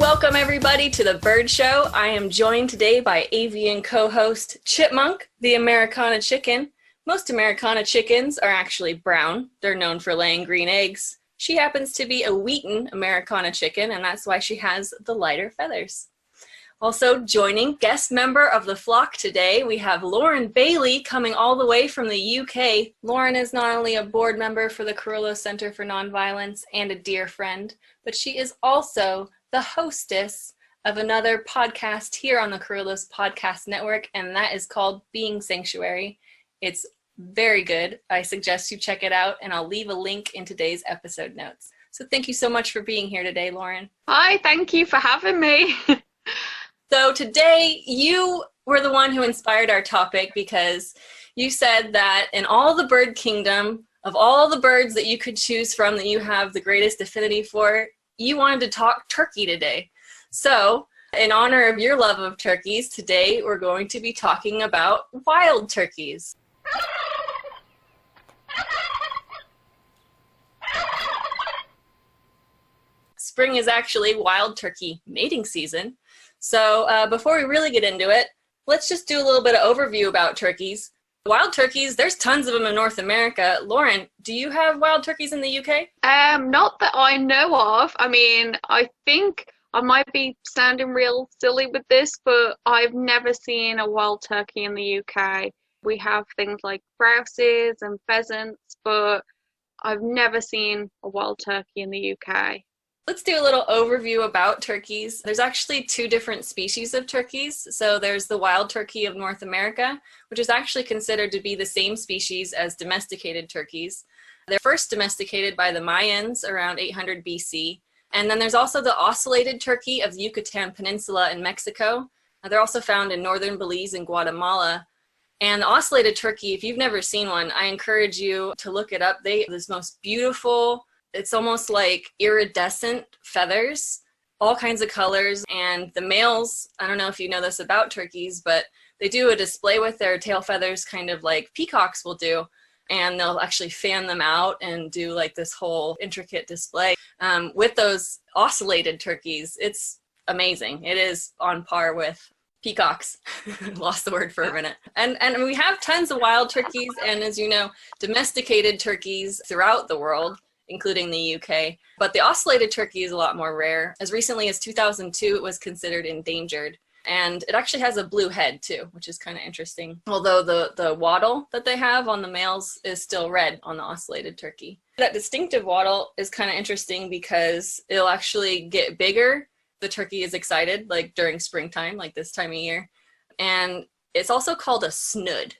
Welcome everybody to the Bird Show. I am joined today by avian co-host Chipmunk the Ameraucana Chicken. Most Ameraucana chickens are actually brown. They're known for laying green eggs. She happens to be a Wheaten Ameraucana chicken, and that's why she has the lighter feathers. Also joining, guest member of the flock today, we have Lauren Bailey coming all the way from the UK. Lauren is not only a board member for the Carrillo Center for Nonviolence and a dear friend, but she is also the hostess of another podcast here on the Carrillo's Podcast Network, and that is called Being Sanctuary. It's very good. I suggest you check it out, and I'll leave a link in today's episode notes. So thank you so much for being here today, Lauren. Hi, thank you for having me. So today you were the one who inspired our topic because you said that in all the bird kingdom, of all the birds that you could choose from that you have the greatest affinity for, you wanted to talk turkey today. So in honor of your love of turkeys, today we're going to be talking about wild turkeys. Spring is actually wild turkey mating season. So before we really get into it, let's just do a little bit of overview about turkeys. Wild turkeys, there's tons of them in North America. Lauren, do you have wild turkeys in the UK? Not that I know of. I mean, I think I might be sounding real silly with this, but I've never seen a wild turkey in the UK. We have things like grouses and pheasants, but I've never seen a wild turkey in the UK. Let's do a little overview about turkeys. There's actually two different species of turkeys. So there's the wild turkey of North America, which is actually considered to be the same species as domesticated turkeys. They're first domesticated by the Mayans around 800 BC. And then there's also the ocellated turkey of the Yucatan Peninsula in Mexico. They're also found in northern Belize and Guatemala. And the ocellated turkey, if you've never seen one, I encourage you to look it up. They have this most beautiful, it's almost like iridescent feathers, all kinds of colors. And the males, I don't know if you know this about turkeys, but they do a display with their tail feathers kind of like peacocks will do. And they'll actually fan them out and do like this whole intricate display. With those ocellated turkeys, it's amazing. It is on par with peacocks. Lost the word for a minute. And we have tons of wild turkeys and, as you know, domesticated turkeys throughout the world, including the UK. But the ocellated turkey is a lot more rare. As recently as 2002, it was considered endangered. And it actually has a blue head too, which is kind of interesting. Although the wattle that they have on the males is still red on the ocellated turkey. That distinctive wattle is kind of interesting because it'll actually get bigger. The turkey is excited, like during springtime, like this time of year. And it's also called a snood.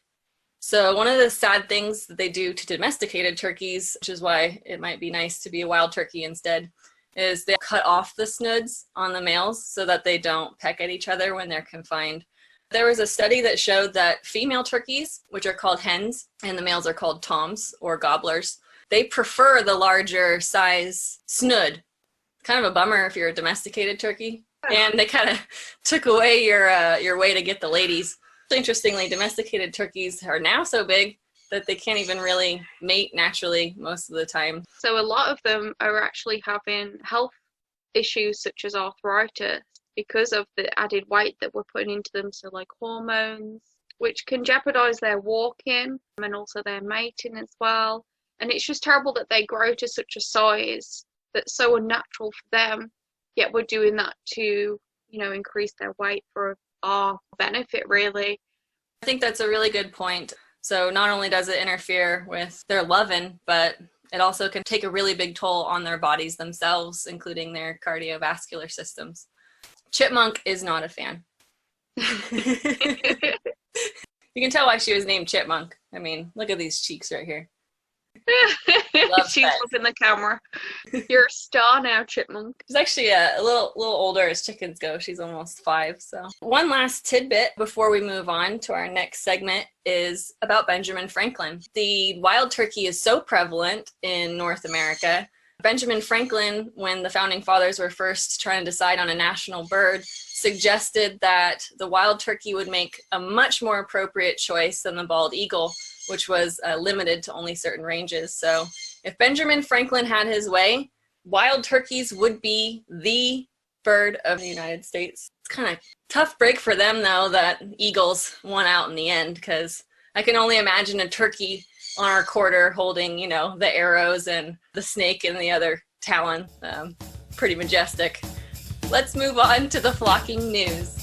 So one of the sad things that they do to domesticated turkeys, which is why it might be nice to be a wild turkey instead, is they cut off the snoods on the males so that they don't peck at each other when they're confined. There was a study that showed that female turkeys, which are called hens, and the males are called toms or gobblers, they prefer the larger size snood. Kind of a bummer if you're a domesticated turkey. And they kind of took away your way to get the ladies. Interestingly, domesticated turkeys are now so big that they can't even really mate naturally most of the time. So a lot of them are actually having health issues such as arthritis because of the added weight that we're putting into them, so like hormones, which can jeopardize their walking and also their mating as well. And it's just terrible that they grow to such a size that's so unnatural for them, yet we're doing that to, increase their weight for our benefit, really. I think that's a really good point. So not only does it interfere with their loving, but it also can take a really big toll on their bodies themselves, including their cardiovascular systems. Chipmunk is not a fan. You can tell why she was named Chipmunk. I mean, look at these cheeks right here. She's flipping the camera. You're a star now, Chipmunk. She's actually a little older as chickens go. She's almost 5. So one last tidbit before we move on to our next segment is about Benjamin Franklin. The wild turkey is so prevalent in North America. Benjamin Franklin, when the founding fathers were first trying to decide on a national bird, suggested that the wild turkey would make a much more appropriate choice than the bald eagle, which was limited to only certain ranges. So if Benjamin Franklin had his way, wild turkeys would be the bird of the United States. It's kind of tough break for them, though, that eagles won out in the end, because I can only imagine a turkey on our quarter holding, you know, the arrows and the snake in the other talon. Pretty majestic. Let's move on to the flocking news.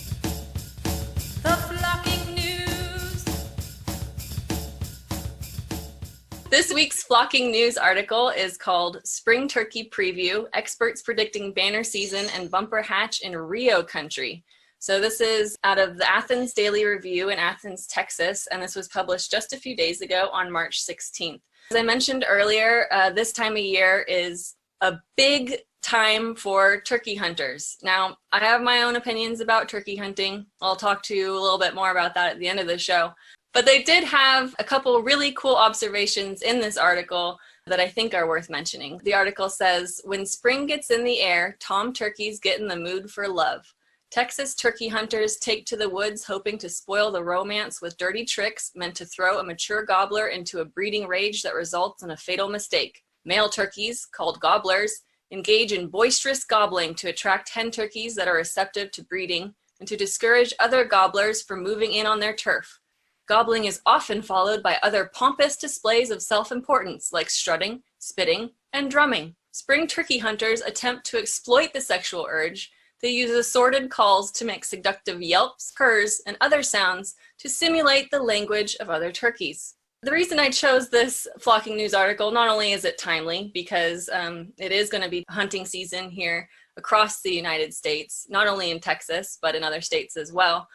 The flocking news. This week's flocking news article is called Spring Turkey Preview, Experts Predicting Banner Season and Bumper Hatch in Rio Country. So this is out of the Athens Daily Review in Athens, Texas, and this was published just a few days ago on March 16th. As I mentioned earlier, this time of year is a big time for turkey hunters. Now, I have my own opinions about turkey hunting. I'll talk to you a little bit more about that at the end of the show. But they did have a couple really cool observations in this article that I think are worth mentioning. The article says, when spring gets in the air, tom turkeys get in the mood for love. Texas turkey hunters take to the woods hoping to spoil the romance with dirty tricks meant to throw a mature gobbler into a breeding rage that results in a fatal mistake. Male turkeys, called gobblers, engage in boisterous gobbling to attract hen turkeys that are receptive to breeding and to discourage other gobblers from moving in on their turf. Gobbling is often followed by other pompous displays of self-importance like strutting, spitting, and drumming. Spring turkey hunters attempt to exploit the sexual urge. They use assorted calls to make seductive yelps, purrs, and other sounds to simulate the language of other turkeys. The reason I chose this flocking news article, not only is it timely, because it is going to be hunting season here across the United States, not only in Texas, but in other states as well.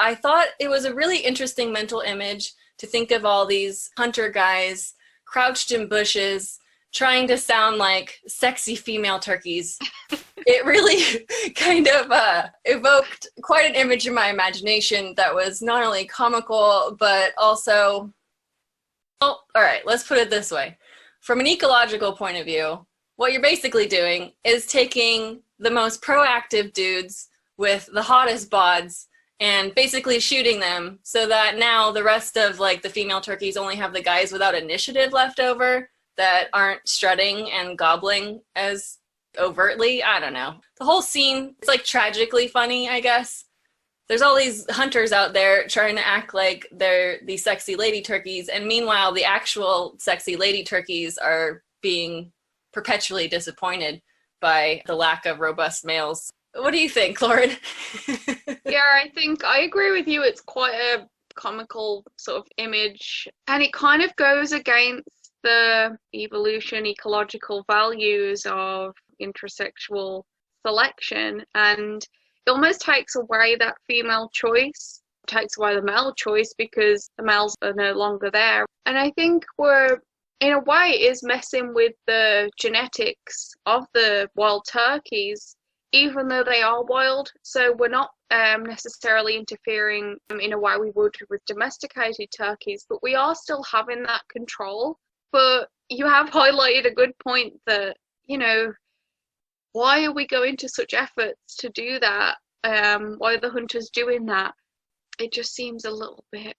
I thought it was a really interesting mental image to think of all these hunter guys crouched in bushes, trying to sound like sexy female turkeys. It really kind of evoked quite an image in my imagination that was not only comical, but also, well, all right, let's put it this way. From an ecological point of view, what you're basically doing is taking the most proactive dudes with the hottest bods and basically shooting them so that now the rest of like the female turkeys only have the guys without initiative left over that aren't strutting and gobbling as overtly. I don't know. The whole scene, it's like tragically funny, I guess. There's all these hunters out there trying to act like they're these sexy lady turkeys, and meanwhile the actual sexy lady turkeys are being perpetually disappointed by the lack of robust males. What do you think, Lauren? Yeah, I think I agree with you. It's quite a comical sort of image, and it kind of goes against the evolution, ecological values of intersexual selection, and it almost takes away that female choice, takes away the male choice because the males are no longer there. And I think we're, in a way, it is messing with the genetics of the wild turkeys, even though they are wild. So we're not necessarily interfering in a way we would with domesticated turkeys, but we are still having that control. But you have highlighted a good point that, you know, why are we going to such efforts to do that? Why are the hunters doing that? It just seems a little bit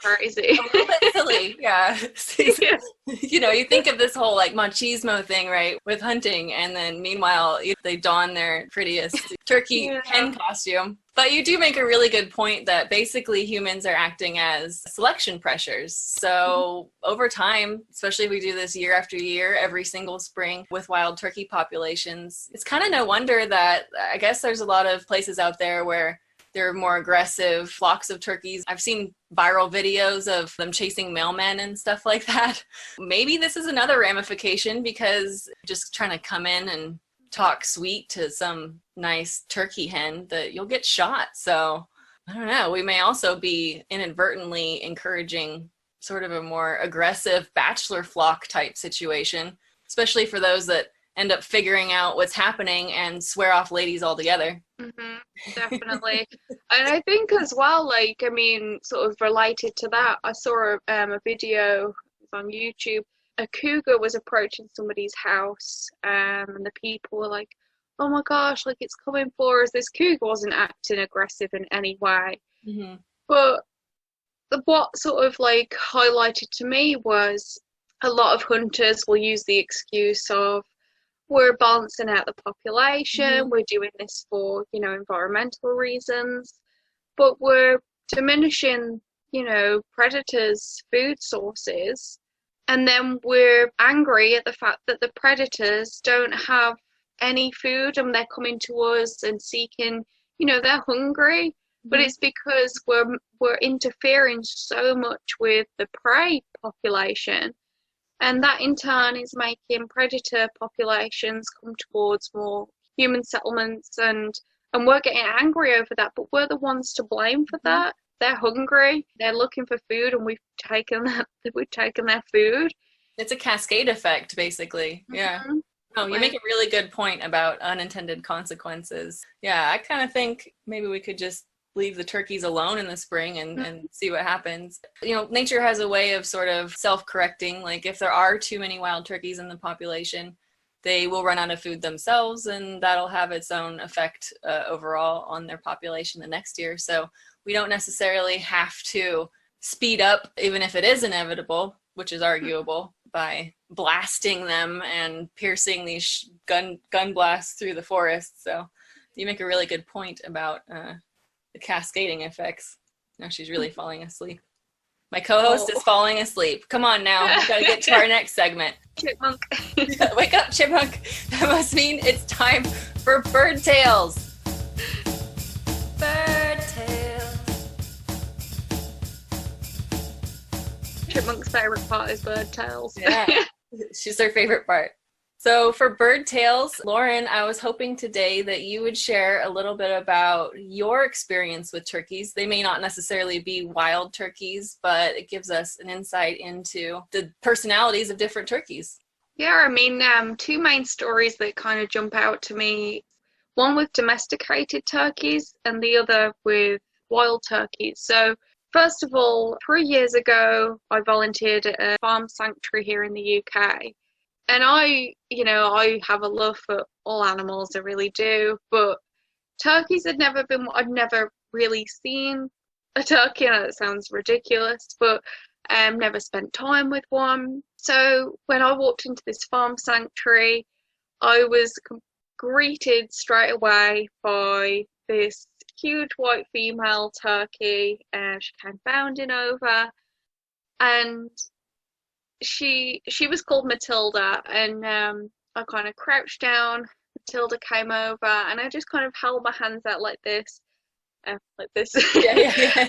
crazy. A little bit silly, yeah. Yeah. You know, you think of this whole like machismo thing, right, with hunting, and then meanwhile they don their prettiest turkey hen costume. But you do make a really good point that basically humans are acting as selection pressures. So over time, especially if we do this year after year, every single spring with wild turkey populations, it's kind of no wonder that I guess there's a lot of places out there where there are more aggressive flocks of turkeys. I've seen viral videos of them chasing mailmen and stuff like that. Maybe this is another ramification because just trying to come in and talk sweet to some nice turkey hen that you'll get shot. So I don't know. We may also be inadvertently encouraging sort of a more aggressive bachelor flock type situation, especially for those that end up figuring out what's happening and swear off ladies altogether. Definitely. And I think as well, like, I mean, sort of related to that, I saw a video on YouTube. A cougar was approaching somebody's house, and the people were like, oh my gosh, like it's coming for us. This cougar wasn't acting aggressive in any way. But what sort of like highlighted to me was a lot of hunters will use the excuse of, we're balancing out the population, we're doing this for, environmental reasons, but we're diminishing, predators' food sources. And then we're angry at the fact that the predators don't have any food and they're coming to us and seeking, they're hungry. But it's because we're interfering so much with the prey population. And that in turn is making predator populations come towards more human settlements, and we're getting angry over that, but we're the ones to blame for that. They're hungry, they're looking for food, and we've taken their food. It's a cascade effect, basically. Yeah. Oh, you make a really good point about unintended consequences. Yeah, I kind of think maybe we could just leave the turkeys alone in the spring and see what happens. Nature has a way of sort of self-correcting. Like if there are too many wild turkeys in the population, they will run out of food themselves, and that'll have its own effect overall on their population the next year. So we don't necessarily have to speed up, even if it is inevitable, which is arguable, by blasting them and piercing these gun blasts through the forest. So you make a really good point about the cascading effects. Now she's really falling asleep. My co-host is falling asleep. Come on now, we've got to get to our next segment. Chipmunk. Wake up, Chipmunk. That must mean it's time for bird tales. Bird tales. Chipmunk's favorite part is bird tales. Yeah, she's her favorite part. So for bird tales, Lauren, I was hoping today that you would share a little bit about your experience with turkeys. They may not necessarily be wild turkeys, but it gives us an insight into the personalities of different turkeys. Yeah, I mean, two main stories that kind of jump out to me. One with domesticated turkeys and the other with wild turkeys. So first of all, 3 years ago, I volunteered at a farm sanctuary here in the UK. And I have a love for all animals, I really do. But turkeys had never been, I'd never really seen a turkey. I know that sounds ridiculous, but never spent time with one. So when I walked into this farm sanctuary, I was greeted straight away by this huge white female turkey. She came bounding over, and she was called Matilda, and I kind of crouched down. Matilda came over, and I just kind of held my hands out like this. Yeah.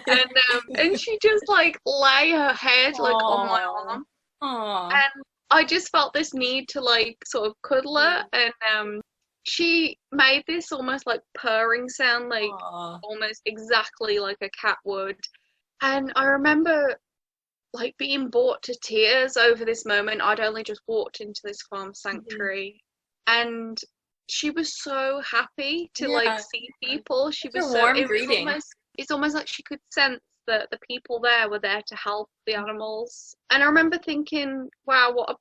And she just like lay her head like on my arm. Aww. And I just felt this need to like sort of cuddle her, and she made this almost like purring sound, like almost exactly like a cat would. And I remember like being brought to tears over this moment. I'd only just walked into this farm sanctuary, and she was so happy to like see people. She was so warm greeting. It's almost like she could sense that the people there were there to help the animals. And I remember thinking, wow, what a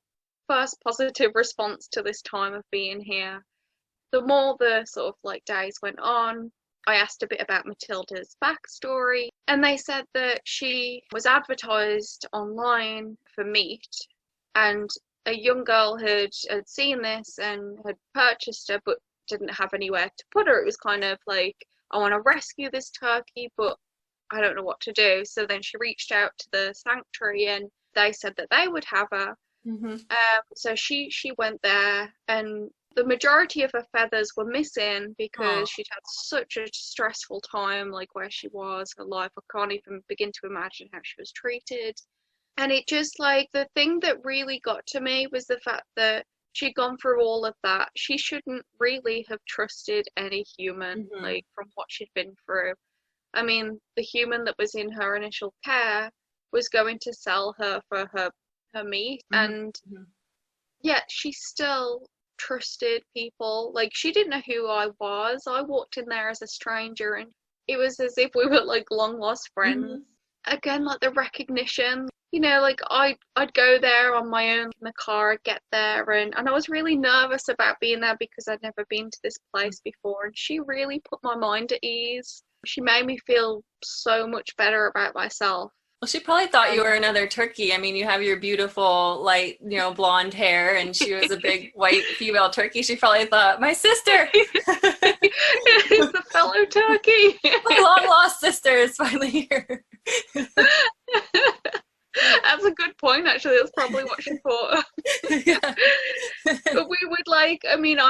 first positive response to this time of being here. The more the sort of like days went on, I asked a bit about Matilda's backstory, and they said that she was advertised online for meat, and a young girl had seen this and had purchased her, but didn't have anywhere to put her. It was kind of like, I want to rescue this turkey, but I don't know what to do. So then she reached out to the sanctuary, and they said that they would have her. So she went there, and the majority of her feathers were missing because she'd had such a stressful time, like where she was, her life. I can't even begin to imagine how she was treated. And it just like, the thing that really got to me was the fact that she'd gone through all of that. She shouldn't really have trusted any human, like from what she'd been through. I mean, the human that was in her initial care was going to sell her for her meat, and yet she still trusted people. Like, she didn't know who I was. I walked in there as a stranger, and it was as if we were like long lost friends. Again, like the recognition, like I'd go there on my own in the car. I'd get there, and I was really nervous about being there because I'd never been to this place before, and she really put my mind at ease. She made me feel so much better about myself. Well, she probably thought you were another turkey. I mean, you have your beautiful, light, blonde hair, and she was a big white female turkey. She probably thought, my sister! It's the fellow turkey. My long lost sister is finally here. That's a good point, actually. That's probably what she thought. Yeah. But we would I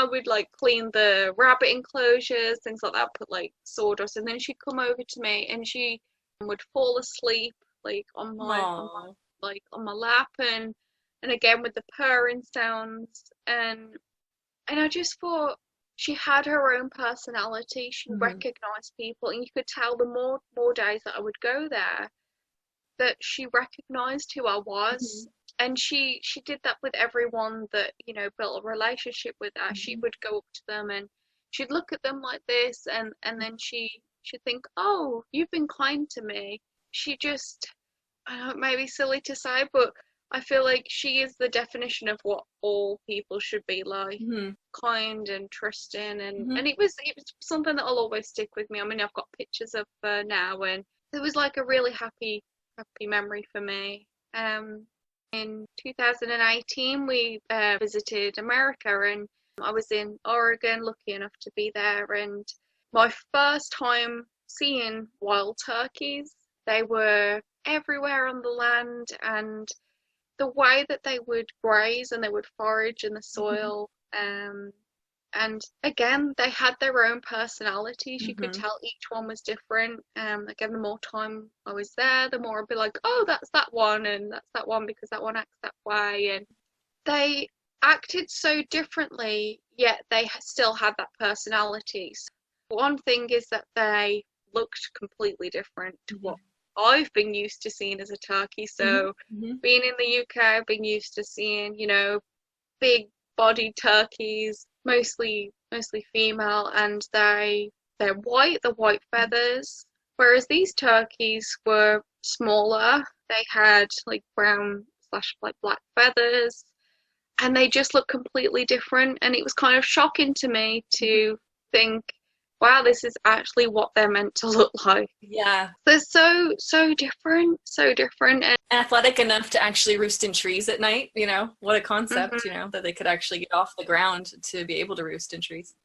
would clean the rabbit enclosures, things like that, put sawdust, and then she'd come over to me and she would fall asleep on my lap, and again with the purring sounds, and I just thought she had her own personality. She recognized people, and you could tell the more days that I would go there that she recognized who I was. And she did that with everyone that built a relationship with her. She would go up to them and she'd look at them like this, and then she'd think, oh, you've been kind to me. She just, I know it may be silly to say, but I feel like she is the definition of what all people should be like. Kind and trusting, and it was something that'll always stick with me. I mean, I've got pictures of her now, and it was like a really happy memory for me. In 2018, we visited America, and I was in Oregon, lucky enough to be there, and my first time seeing wild turkeys. They were everywhere on the land, and the way that they would graze and they would forage in the soil, and again, they had their own personalities. You could tell each one was different. Again, the more time I was there, the more I'd be like, oh, that's that one, and that's that one because that one acts that way. And they acted so differently, yet they still had that personality. So one thing is that they looked completely different to what I've been used to seeing as a turkey. So being in the UK, I've been used to seeing, big bodied turkeys, mostly female, and they're white, the white feathers, whereas these turkeys were smaller. They had brown / black feathers, and they just looked completely different. And it was kind of shocking to me to think, wow, this is actually what they're meant to look like. Yeah. They're so different, and athletic enough to actually roost in trees at night. What a concept, that they could actually get off the ground to be able to roost in trees.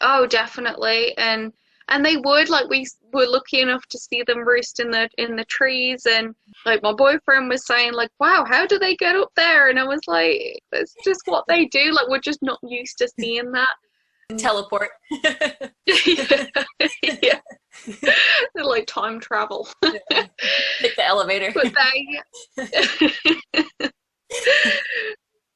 Oh, definitely. And they would, we were lucky enough to see them roost in the trees, and my boyfriend was saying wow, how do they get up there? And I was like, that's just what they do. We're just not used to seeing that. Teleport. Yeah. They're time travel. Take the elevator.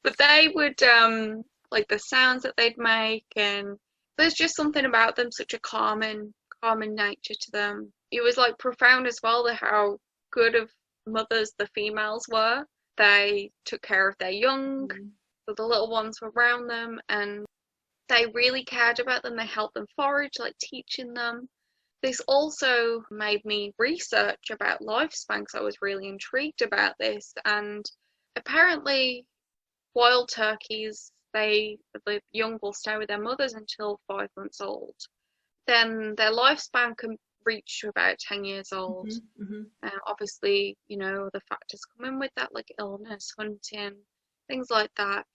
But they would the sounds that they'd make, and there's just something about them, such a calming nature to them. It was profound as well, how good of mothers the females were. They took care of their young, so the little ones were around them, and they really cared about them. They helped them forage, teaching them. This also made me research about lifespan, because I was really intrigued about this. And apparently, wild turkeys, the young will stay with their mothers until 5 months old. Then their lifespan can reach to about 10 years old. Obviously, the factors come in with that, illness, hunting, things like that.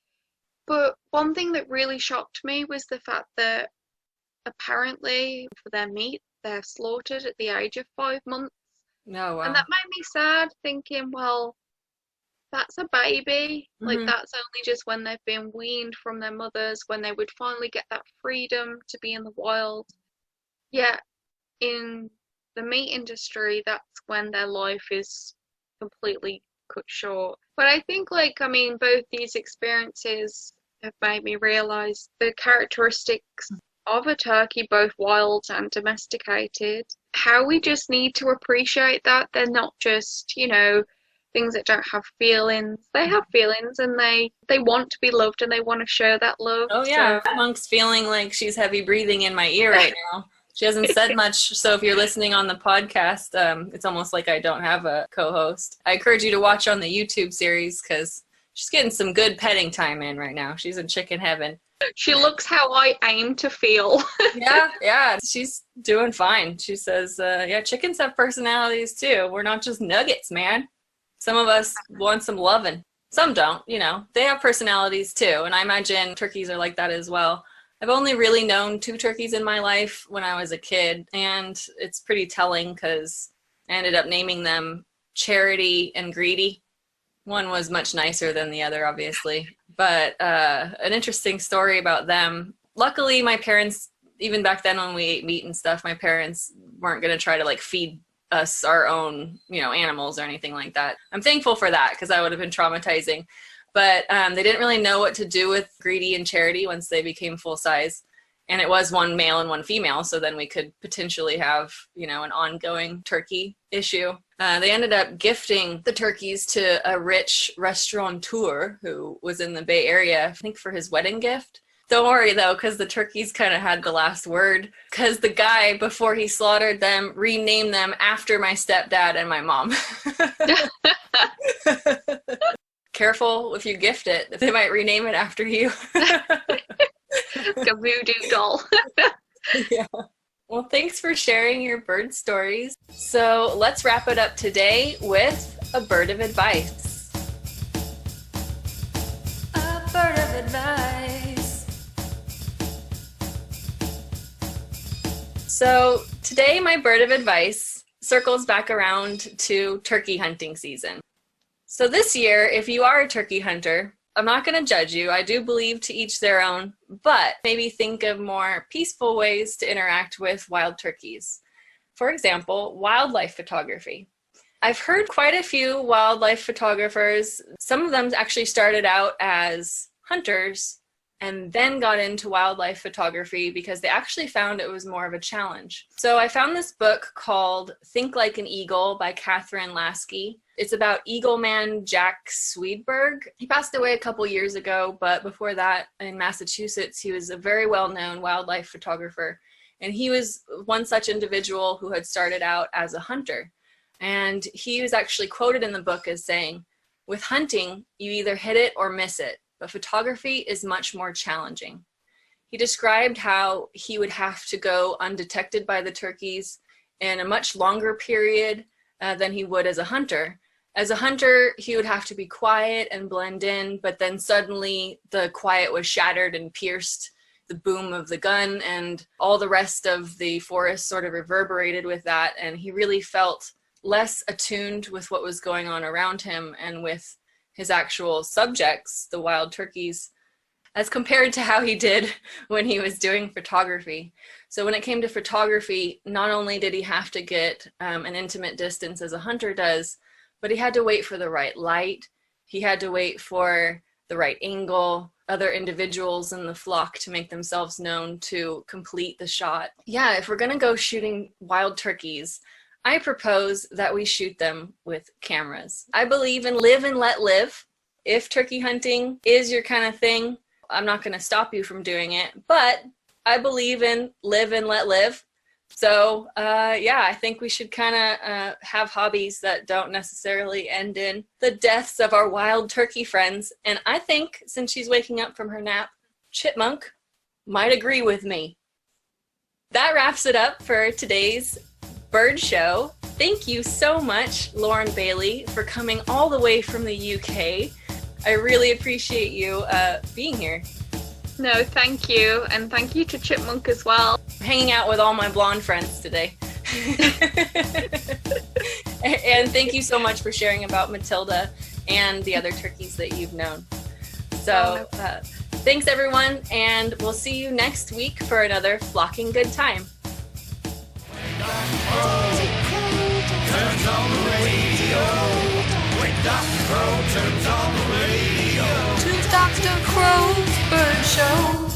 But one thing that really shocked me was the fact that apparently for their meat, they're slaughtered at the age of 5 months. Oh, wow. And that made me sad, thinking, well, that's a baby. That's only just when they've been weaned from their mothers, when they would finally get that freedom to be in the wild. Yet in the meat industry, that's when their life is completely cut short. But I think both these experiences have made me realize the characteristics of a turkey, both wild and domesticated, how we just need to appreciate that they're not just things that don't have feelings. They have feelings, and they want to be loved, and they want to show that love. Oh yeah. Monk's feeling like she's heavy breathing in my ear right now. She hasn't said much, so if you're listening on the podcast, it's almost like I don't have a co-host. I encourage you to watch on the YouTube series, because she's getting some good petting time in right now. She's in chicken heaven. She looks how I aim to feel. Yeah, she's doing fine. She says, yeah, chickens have personalities too. We're not just nuggets, man. Some of us want some loving. Some don't, they have personalities too. And I imagine turkeys are like that as well. I've only really known 2 turkeys in my life when I was a kid, and it's pretty telling because I ended up naming them Charity and Greedy. One was much nicer than the other, obviously, but an interesting story about them. Luckily, my parents, even back then when we ate meat and stuff, my parents weren't going to try to feed us our own, animals or anything like that. I'm thankful for that because that would have been traumatizing. But they didn't really know what to do with Greedy and Charity once they became full size. And it was one male and one female, so then we could potentially have, an ongoing turkey issue. They ended up gifting the turkeys to a rich restaurateur who was in the Bay Area, I think for his wedding gift. Don't worry, though, because the turkeys kind of had the last word, because the guy, before he slaughtered them, renamed them after my stepdad and my mom. Careful if you gift it. They might rename it after you. Like a voodoo doll. Yeah. Well, thanks for sharing your bird stories. So let's wrap it up today with a bird of advice. A bird of advice. So today my bird of advice circles back around to turkey hunting season. So this year, if you are a turkey hunter, I'm not going to judge you. I do believe to each their own, but maybe think of more peaceful ways to interact with wild turkeys. For example, wildlife photography. I've heard quite a few wildlife photographers. Some of them actually started out as hunters and then got into wildlife photography because they actually found it was more of a challenge. So I found this book called Think Like an Eagle by Catherine Lasky. It's about Eagleman Jack Swedberg. He passed away a couple years ago, but before that, in Massachusetts, he was a very well-known wildlife photographer. And he was one such individual who had started out as a hunter. And he was actually quoted in the book as saying, "With hunting, you either hit it or miss it, but photography is much more challenging." He described how he would have to go undetected by the turkeys in a much longer period than he would as a hunter. As a hunter, he would have to be quiet and blend in, but then suddenly the quiet was shattered and pierced the boom of the gun, and all the rest of the forest sort of reverberated with that, and he really felt less attuned with what was going on around him and with his actual subjects, the wild turkeys, as compared to how he did when he was doing photography. So when it came to photography, not only did he have to get an intimate distance as a hunter does, but he had to wait for the right light. He had to wait for the right angle, other individuals in the flock to make themselves known to complete the shot. Yeah, if we're gonna go shooting wild turkeys, I propose that we shoot them with cameras. I believe in live and let live. If turkey hunting is your kind of thing, I'm not going to stop you from doing it, but I believe in live and let live. So yeah, I think we should kind of have hobbies that don't necessarily end in the deaths of our wild turkey friends. And I think since she's waking up from her nap, Chipmunk might agree with me. That wraps it up for today's Bird Show. Thank you so much, Lauren Bailey, for coming all the way from the UK. I really appreciate you being here. No, thank you. And thank you to Chipmunk as well. Hanging out with all my blonde friends today. And thank you so much for sharing about Matilda and the other turkeys that you've known. So thanks everyone, and we'll see you next week for another flocking good time. Turns on the radio. When Dr. Crow turns on the radio. To Dr. Crow's Bird Show.